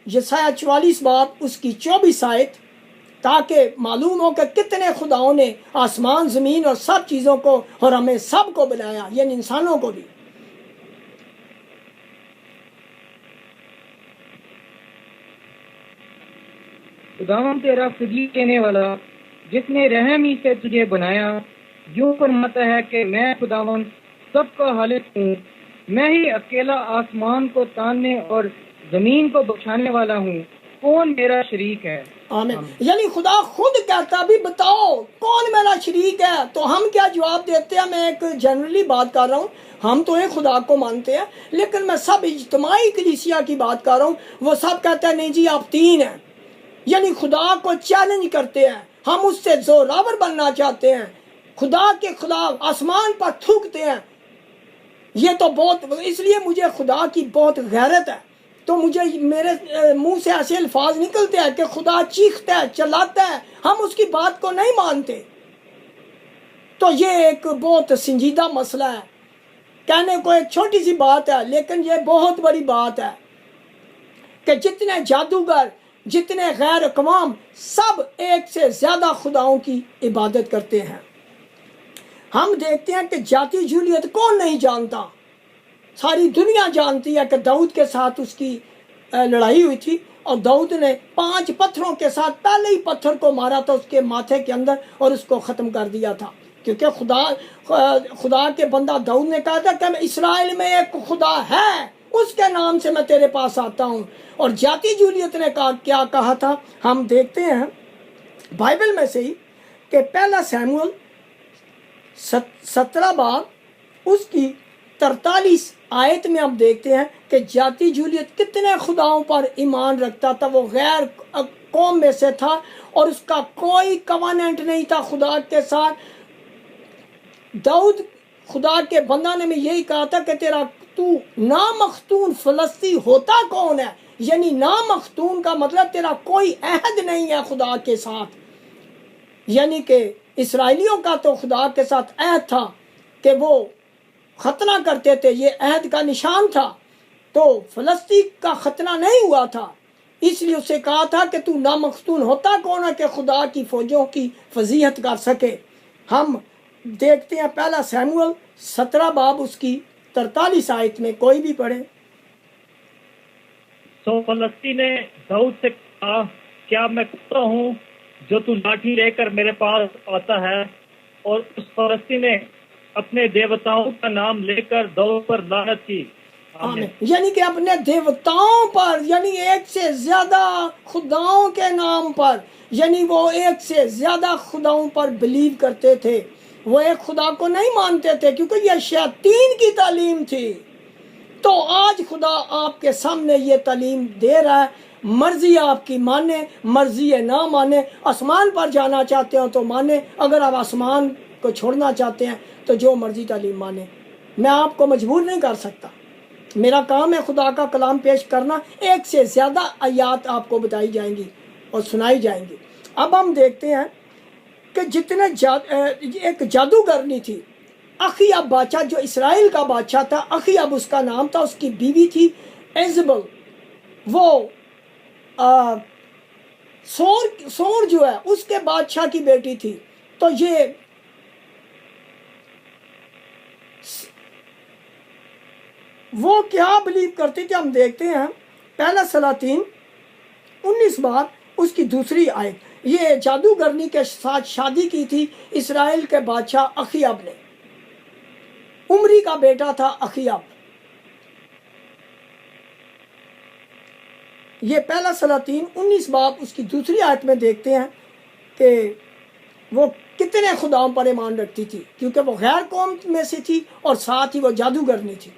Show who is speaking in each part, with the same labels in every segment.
Speaker 1: یسایہ 44 باب اس کی 24 آیت، تاکہ معلوم ہو کہ کتنے خداؤں نے آسمان زمین اور سب چیزوں کو اور ہمیں سب کو بنایا، یعنی انسانوں کو بھی۔
Speaker 2: خداوند تیرا فضل کہنے والا، جس نے رحم ہی سے تجھے بنایا، یوں فرماتا ہے کہ میں خداوند سب کا خالق ہوں، میں ہی اکیلا آسمان کو تاننے اور زمین کو بچھانے والا ہوں، کون میرا شریک ہے؟
Speaker 1: آمین۔ یعنی خدا خود کہتا بھی بتاؤ کون میرا شریک ہے، تو ہم کیا جواب دیتے ہیں؟ میں ایک جنرلی بات کر رہا ہوں، ہم تو ایک خدا کو مانتے ہیں، لیکن میں سب اجتماعی کلیسیا کی بات کر رہا ہوں، وہ سب کہتے ہیں نہیں جی آپ تین ہیں، یعنی خدا کو چیلنج کرتے ہیں، ہم اس سے زوراور بننا چاہتے ہیں، خدا کے خلاف آسمان پر تھوکتے ہیں۔ یہ تو بہت، اس لیے مجھے خدا کی بہت غیرت ہے، تو مجھے میرے منہ سے ایسے الفاظ نکلتے ہیں کہ خدا چیختا ہے، چلاتا ہے، ہم اس کی بات کو نہیں مانتے۔ تو یہ ایک بہت سنجیدہ مسئلہ ہے، کہنے کو ایک چھوٹی سی بات ہے لیکن یہ بہت بڑی بات ہے کہ جتنے جادوگر، جتنے غیر اقوام، سب ایک سے زیادہ خداؤں کی عبادت کرتے ہیں۔ ہم دیکھتے ہیں کہ جاتی جولیت کون نہیں جانتا، ساری دنیا جانتی ہے کہ داؤد کے ساتھ اس کی لڑائی ہوئی تھی، اور داؤد نے 5 پتھروں کے ساتھ پہلے ہی پتھر کو مارا تھا اس کے ماتھے کے اندر اور اس کو ختم کر دیا تھا، کیونکہ خدا کے بندہ داؤد نے کہا تھا کہ اسرائیل میں ایک خدا ہے، اس کے نام سے میں تیرے پاس آتا ہوں۔ اور جاتی جولیت نے کیا کہا تھا؟ ہم دیکھتے ہیں بائبل میں سے ہی کہ پہلا سیموئل 17 باب اس کی 43 آیت میں ہم دیکھتے ہیں کہ جاتی جولیت کتنے خداؤں پر ایمان رکھتا تھا، وہ غیر قوم میں سے تھا اور اس کا کوئی کواننٹ نہیں تھا خدا کے ساتھ۔ داؤد خدا کے بندہ نے میں یہی کہا تھا کہ تو نامختون فلسطی ہوتا کون ہے؟ یعنی نامختون کا مطلب تیرا کوئی عہد نہیں ہے خدا کے ساتھ، یعنی کہ اسرائیلیوں کا تو خدا کے ساتھ عہد تھا کہ وہ ختنہ کرتے تھے، یہ عہد کا نشان تھا، تو فلسطین کا ختنہ نہیں ہوا تھا، اس لیے اسے کہا تھا کہ تو نامختون ہوتا کون ہے کہ خدا کی فوجوں کی فضیحت کر سکے۔ ہم دیکھتے ہیں پہلا سیموئل 17 باب اس کی 43 آیت میں، کوئی بھی پڑھے۔
Speaker 3: تو فلسطین نے داؤد سے کہا، کیا میں کتا ہوں جو تو لاٹھی لے کر میرے پاس آتا ہے؟ اور اس فلسطین نے اپنے دیوتاؤں کا نام لے کر داؤد پر لعنت کی۔
Speaker 1: آمین۔ یعنی کہ اپنے دیوتاؤں پر، یعنی ایک سے زیادہ خداؤں کے نام پر، یعنی وہ ایک سے زیادہ خداؤں پر بلیو کرتے تھے، وہ ایک خدا کو نہیں مانتے تھے، کیونکہ یہ شیاطین کی تعلیم تھی۔ تو آج خدا آپ کے سامنے یہ تعلیم دے رہا ہے، مرضی آپ کی مانے، مرضی نہ مانے، آسمان پر جانا چاہتے ہو تو مانے، اگر آپ آسمان کو چھوڑنا چاہتے ہیں تو جو مرضی تعلیم مانے، میں آپ کو مجبور نہیں کر سکتا، میرا کام ہے خدا کا کلام پیش کرنا۔ ایک سے زیادہ آیات آپ کو بتائی جائیں گی اور سنائی جائیں گی۔ اب ہم دیکھتے ہیں کہ جتنے ایک جادوگرنی تھی اخیاب بادشاہ، جو اسرائیل کا بادشاہ تھا، اخیاب اس کا نام تھا، اس کی بیوی تھی ایزبل، وہ سور جو ہے اس کے بادشاہ کی بیٹی تھی۔ تو یہ وہ کیا بلیو کرتی تھی؟ ہم دیکھتے ہیں پہلا سلاطین 19 باب اس کی 2 آیت، یہ جادوگرنی کے ساتھ شادی کی تھی اسرائیل کے بادشاہ اخیاب نے، عمری کا بیٹا تھا اخیاب۔ یہ پہلا سلاطین 19 باب اس کی 2 آیت میں دیکھتے ہیں کہ وہ کتنے خداؤں پر ایمان رکھتی تھی، کیونکہ وہ غیر قوم میں سے تھی اور ساتھ ہی وہ جادوگرنی تھی۔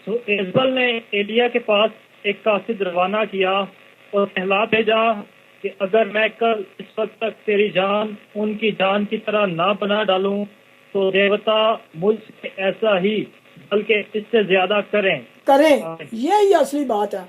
Speaker 3: تو ایزبل نے ایلیا کے پاس ایک قاصد روانہ کیا اور کہلا بھیجا کہ اگر میں کل اس وقت تک تیری جان ان کی جان کی طرح نہ بنا ڈالوں تو دیوتا مجھ سے ایسا ہی بلکہ اس سے زیادہ کریں۔
Speaker 1: یہی اصلی بات ہے۔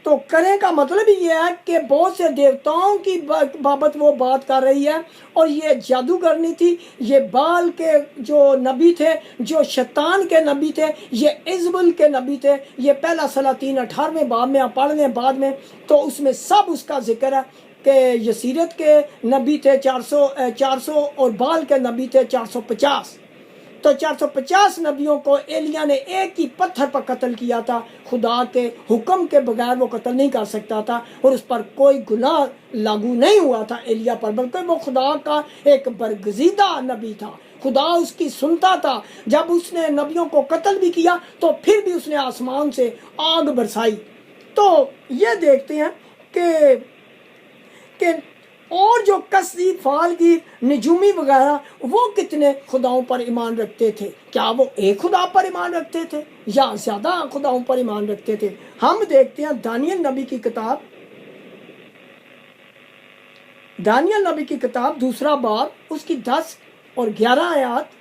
Speaker 1: تو کریں کا مطلب یہ ہے کہ بہت سے دیوتاؤں کی بابت وہ بات کر رہی ہے، اور یہ جادوگرنی تھی، یہ بال کے جو نبی تھے، جو شیطان کے نبی تھے، یہ عزبل کے نبی تھے۔ یہ پہلا سلاطین 18ویں باب میں آپ پڑھ لیں بعد میں، تو اس میں سب اس کا ذکر ہے کہ یسیرت کے نبی تھے 400 اور بال کے نبی تھے 450۔ تو 450 نبیوں کو ایلیا نے ایک ہی پتھر پر قتل کیا تھا، خدا کے حکم کے بغیر وہ قتل نہیں کر سکتا تھا، اور اس پر کوئی گناہ لاگو نہیں ہوا تھا ایلیا پر، بلکہ وہ خدا کا ایک برگزیدہ نبی تھا، خدا اس کی سنتا تھا۔ جب اس نے نبیوں کو قتل بھی کیا تو پھر بھی اس نے آسمان سے آگ برسائی۔ تو یہ دیکھتے ہیں کہ اور جو کسری، فالگیر، نجومی وغیرہ وہ کتنے خداؤں پر ایمان رکھتے تھے؟ کیا وہ ایک خدا پر ایمان رکھتے تھے یا زیادہ خداؤں پر ایمان رکھتے تھے؟ ہم دیکھتے ہیں دانیل نبی کی کتاب، دانیل نبی کی کتاب 2 باب اس کی 10 اور 11 آیات۔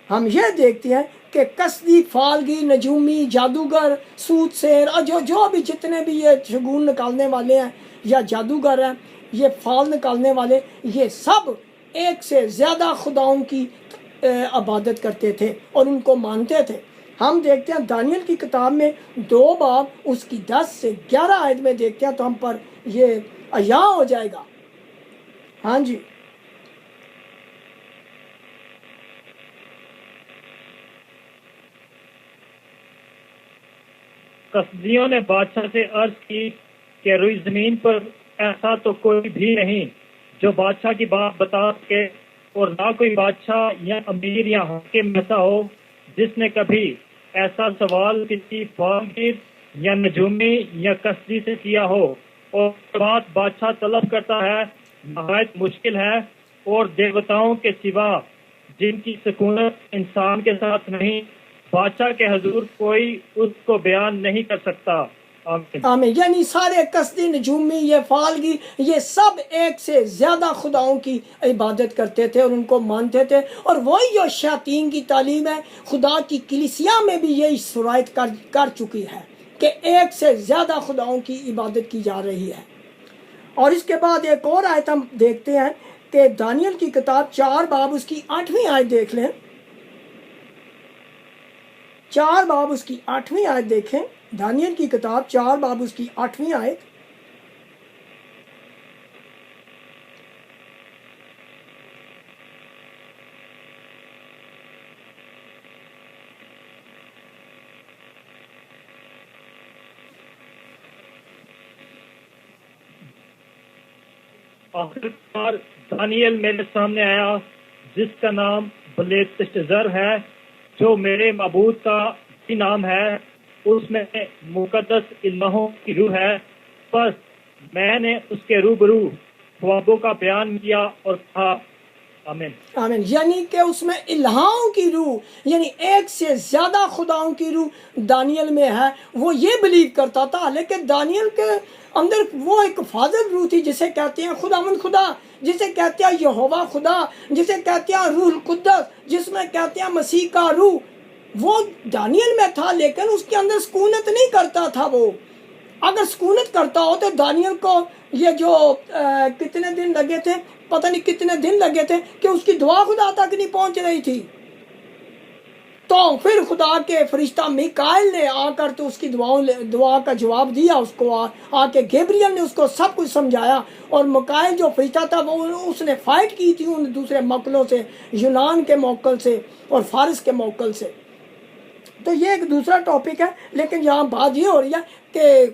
Speaker 1: ہم یہ دیکھتے ہیں کہ کسری، فالگیر، نجومی، جادوگر، سود سیر، اور جو بھی جتنے بھی یہ شگون نکالنے والے ہیں یا جادوگر ہیں، یہ فال نکالنے والے، یہ سب ایک سے زیادہ خداؤں کی عبادت کرتے تھے اور ان کو مانتے تھے۔ ہم دیکھتے ہیں دانیل کی کتاب میں 2 باب اس کی 10 سے 11 آیت میں دیکھتے ہیں تو ہم پر یہ عیاں ہو جائے گا۔ ہاں جی،
Speaker 3: کسدیوں نے بادشاہ سے عرض کی کہ روئی زمین پر ایسا تو کوئی بھی نہیں جو بادشاہ کی بات بتا سکے، اور نہ کوئی بادشاہ یا امیر یا حاکم ایسا ہو جس نے کبھی ایسا سوال کسی فالگیر یا نجومی یا کسدی سے کیا ہو، اور بات بادشاہ طلب کرتا ہے نہایت مشکل ہے، اور دیوتاؤں کے سوا جن کی سکونت انسان کے ساتھ نہیں، بادشاہ کے حضور کوئی اس کو بیان نہیں کر سکتا۔ آمین۔
Speaker 1: آمین۔ یعنی سارے کسدی، نجومی، یہ فالگی، یہ سب ایک سے زیادہ خداؤں کی عبادت کرتے تھے اور ان کو مانتے تھے، اور وہی جو شیاطین کی تعلیم ہے خدا کی کلیسیا میں بھی یہی سرایت کر چکی ہے کہ ایک سے زیادہ خداؤں کی عبادت کی جا رہی ہے۔ اور اس کے بعد ایک اور آیت ہم دیکھتے ہیں کہ دانیل کی کتاب 4 باب اس کی 8ویں آیت دیکھ لیں، 4 باب اس کی 8ویں آیت دیکھیں، دانیل کی کتاب 4 باب اس کی 8ویں آیت۔
Speaker 3: آخرکار دانیل میرے سامنے آیا جس کا نام بلیتشزر ہے، جو میرے معبود کا بھی نام ہے، اس میں مقدس الہوں کی روح ہے۔ بس میں نے اس کے روبرو خوابوں کا بیان کیا اور کہا آمین۔
Speaker 1: آمین۔ یعنی کہ اس میں الہاؤں کی روح، یعنی ایک سے زیادہ خداؤں کی روح دانیل میں ہے۔ وہ یہ بلیو کرتا تھا، لیکن دانیل کے اندر وہ ایک فاضل روح تھی جسے کہتے ہیں خداوند خدا، جسے کہتے ہیں یہوہ خدا، جسے کہتے ہیں روح القدس، جس میں کہتے ہیں مسیح کا روح، وہ دانیل میں تھا، لیکن اس کے اندر سکونت نہیں کرتا تھا۔ وہ اگر سکونت کرتا ہو تو دانیل کو یہ جو کتنے دن لگے تھے، پتہ نہیں کتنے دن لگے تھے کہ اس کی دعا خدا تک نہیں پہنچ رہی تھی، تو پھر خدا کے فرشتہ میکائیل نے آ کر تو اس کی دعا کا جواب دیا، اس کو آ کے گیبریل نے اس کو سب کچھ سمجھایا، اور میکائیل جو فرشتہ تھا وہ اس نے فائٹ کی تھی ان دوسرے موکلوں سے، یونان کے موکل سے اور فارس کے موکل سے۔ تو یہ ایک دوسرا ٹاپک ہے، لیکن یہاں بات یہ ہو رہی ہے کہ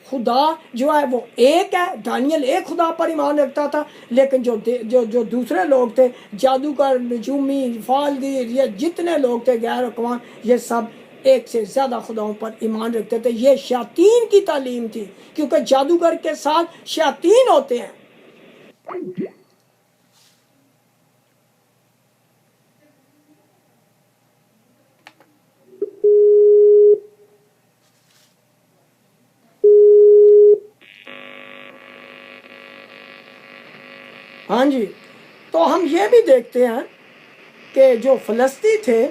Speaker 1: خدا جو ہے وہ ایک ہے۔ دانیل ایک خدا پر ایمان رکھتا تھا، لیکن جو دوسرے لوگ تھے، جادوگر، نجومی، فالگیر، یہ جتنے لوگ تھے غیر اقوام، یہ سب ایک سے زیادہ خداؤں پر ایمان رکھتے تھے۔ یہ شیاطین کی تعلیم تھی، کیونکہ جادوگر کے ساتھ شیاطین ہوتے ہیں۔ ہاں جی، تو ہم یہ بھی دیکھتے ہیں کہ جو فلسطی تھے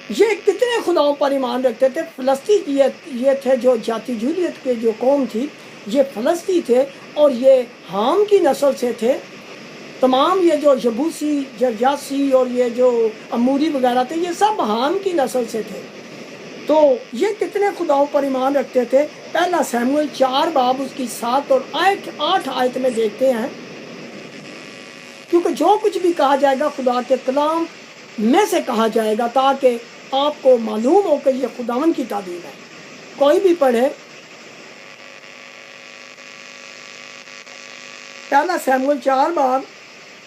Speaker 1: یہ کتنے خداؤں پر ایمان رکھتے تھے؟ فلسطین یہ تھے جو جاتی جولیت کے جو قوم تھی، یہ فلسطین تھے، اور یہ حام کی نسل سے تھے۔ تمام یہ جو یبوسی، جرجاسی اور یہ جو اموری وغیرہ تھے، یہ سب حام کی نسل سے تھے۔ تو یہ کتنے خداؤں پر ایمان رکھتے تھے؟ پہلا سیموئیل 4 باب اس کی 7 اور 8 آیت میں دیکھتے ہیں، کیونکہ جو کچھ بھی کہا جائے گا خدا کے کلام میں سے کہا جائے گا، تاکہ آپ کو معلوم ہو کہ یہ خداوند کی تعلیم ہے۔ کوئی بھی پڑھے پہلا سیموئیل 4 باب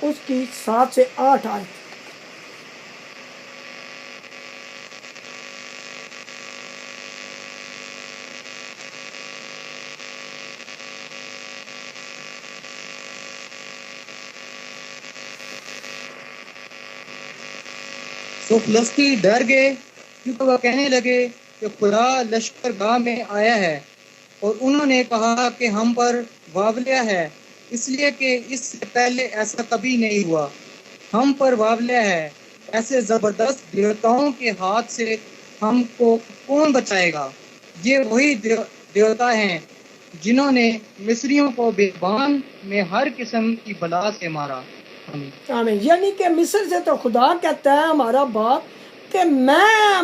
Speaker 1: اس کی 7 سے 8 آیت۔
Speaker 2: تو فلسطی ڈر گئے، کیونکہ وہ کہنے لگے کہ خدا لشکر گاہ میں آیا ہے، اور انہوں نے کہا کہ ہم پر واولیا ہے، اس لیے کہ اس سے پہلے ایسا کبھی نہیں ہوا۔ ہم پر واولیا ہے، ایسے زبردست دیوتاؤں کے ہاتھ سے ہم کو کون بچائے گا؟ یہ وہی دیوتا ہیں جنہوں نے مصریوں کو بیابان میں ہر قسم کی بلا سے مارا۔
Speaker 1: آمین۔ یعنی کہ مصر سے تو خدا کہتا ہے ہمارا باپ کہ میں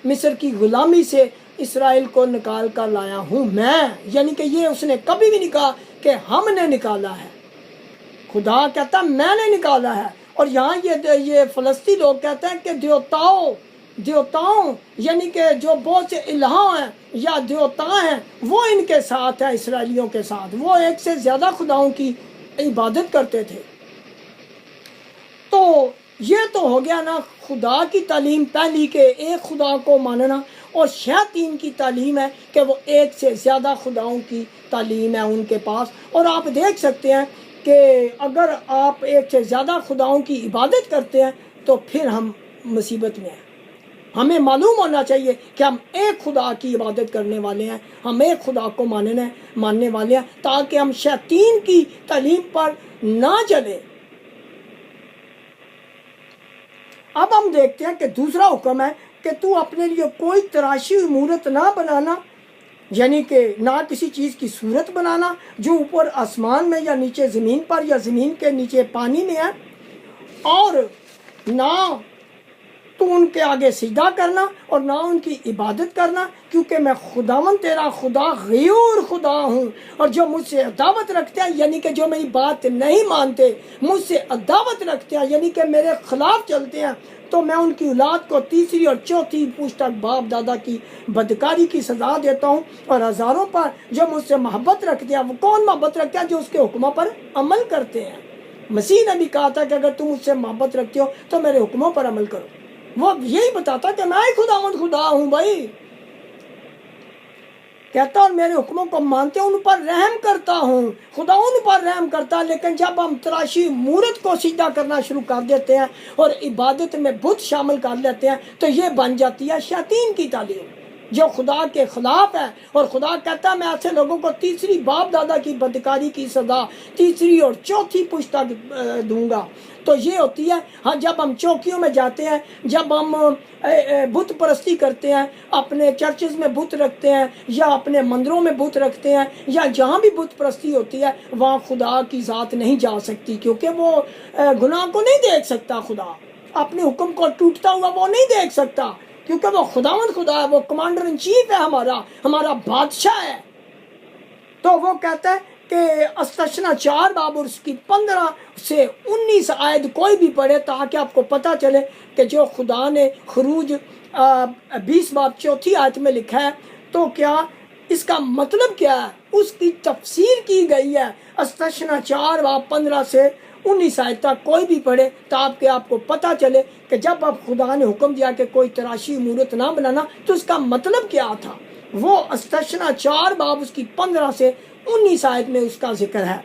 Speaker 1: مصر کی غلامی سے اسرائیل کو نکال کر لایا ہوں میں، یعنی کہ یہ اس نے کبھی بھی نہیں کہا کہ ہم نے نکالا ہے، خدا کہتا میں نے نکالا ہے۔ اور یہاں یہ فلسطینی لوگ کہتے ہیں کہ دیوتاؤں یعنی کہ جو بہت سے الہاں ہیں یا دیوتا ہیں وہ ان کے ساتھ ہیں، اسرائیلیوں کے ساتھ، وہ ایک سے زیادہ خداؤں کی عبادت کرتے تھے۔ تو یہ تو ہو گیا نا خدا کی تعلیم پہلی کہ ایک خدا کو ماننا، اور شیاطین کی تعلیم ہے کہ وہ ایک سے زیادہ خداؤں کی تعلیم ہے ان کے پاس۔ اور آپ دیکھ سکتے ہیں کہ اگر آپ ایک سے زیادہ خداؤں کی عبادت کرتے ہیں تو پھر ہم مصیبت میں ہیں۔ ہمیں معلوم ہونا چاہیے کہ ہم ایک خدا کی عبادت کرنے والے ہیں، ہم ایک خدا کو ماننے والے ہیں، تاکہ ہم شیاطین کی تعلیم پر نہ چلیں۔ اب ہم دیکھتے ہیں کہ دوسرا حکم ہے کہ تو اپنے لیے کوئی تراشی ہوئی مورت نہ بنانا، یعنی کہ نہ کسی چیز کی صورت بنانا جو اوپر آسمان میں یا نیچے زمین پر یا زمین کے نیچے پانی میں ہے، اور نہ تو ان کے آگے سجدہ کرنا اور نہ ان کی عبادت کرنا، کیونکہ میں خداوند تیرا خدا غیور خدا ہوں، اور جو مجھ سے عداوت رکھتے ہیں یعنی کہ جو میری بات نہیں مانتے، مجھ سے عداوت رکھتے ہیں یعنی کہ میرے خلاف چلتے ہیں، تو میں ان کی اولاد کو تیسری اور چوتھی پوچھ تک باپ دادا کی بدکاری کی سزا دیتا ہوں۔ اور ہزاروں پر جو مجھ سے محبت رکھتے ہیں، وہ کون محبت رکھتے ہیں؟ جو اس کے حکموں پر عمل کرتے ہیں۔ مسیح نے بھی کہا تھا کہ اگر تم مجھ سے محبت رکھتے ہو تو میرے حکموں پر عمل کرو۔ وہ یہی بتاتا کہ میں ہی خدا ہوں بھائی، کہتا اور میرے حکموں کو مانتے ان پر رحم کرتا ہوں، خدا ان پر رحم کرتا۔ لیکن جب ہم تراشی مورت کو سجدہ کرنا شروع کر دیتے ہیں اور عبادت میں بت شامل کر لیتے ہیں تو یہ بن جاتی ہے شیاطین کی تعلیم جو خدا کے خلاف ہے۔ اور خدا کہتا ہے میں ایسے لوگوں کو تیسری باپ دادا کی بدکاری کی سزا تیسری اور چوتھی پشت تک دوں گا۔ تو یہ ہوتی ہے ہاں جب ہم چوکیوں میں جاتے ہیں، جب ہم بت پرستی کرتے ہیں، اپنے چرچز میں بت رکھتے ہیں یا اپنے مندروں میں بت رکھتے ہیں یا جہاں بھی بت پرستی ہوتی ہے، وہاں خدا کی ذات نہیں جا سکتی، کیونکہ وہ گناہ کو نہیں دیکھ سکتا۔ خدا اپنے حکم کو ٹوٹتا ہوا وہ نہیں دیکھ سکتا، کیونکہ وہ خداوند خدا ہے، وہ کمانڈر ان چیف ہے، ہمارا بادشاہ ہے۔ تو وہ کہتا ہے کہ استثنا 4 باب اور اس کی 15 سے 19 آیت کوئی بھی پڑھے تاکہ آپ کو پتہ چلے کہ جو خدا نے خروج 20 باب 4 آیت میں لکھا ہے تو کیا اس کا مطلب کیا ہے، اس کی تفسیر کی گئی ہے۔ استثنا 4 باب 15 سے 19 آیت تک کوئی بھی پڑھے تاکہ آپ کو پتہ چلے کہ جب اب خدا نے حکم دیا کہ کوئی تراشی مورت نہ بنانا تو اس کا مطلب کیا تھا۔ وہ استثنا 4 باب اس کی 15 سے 19 آیت میں اس کا ذکر ہے۔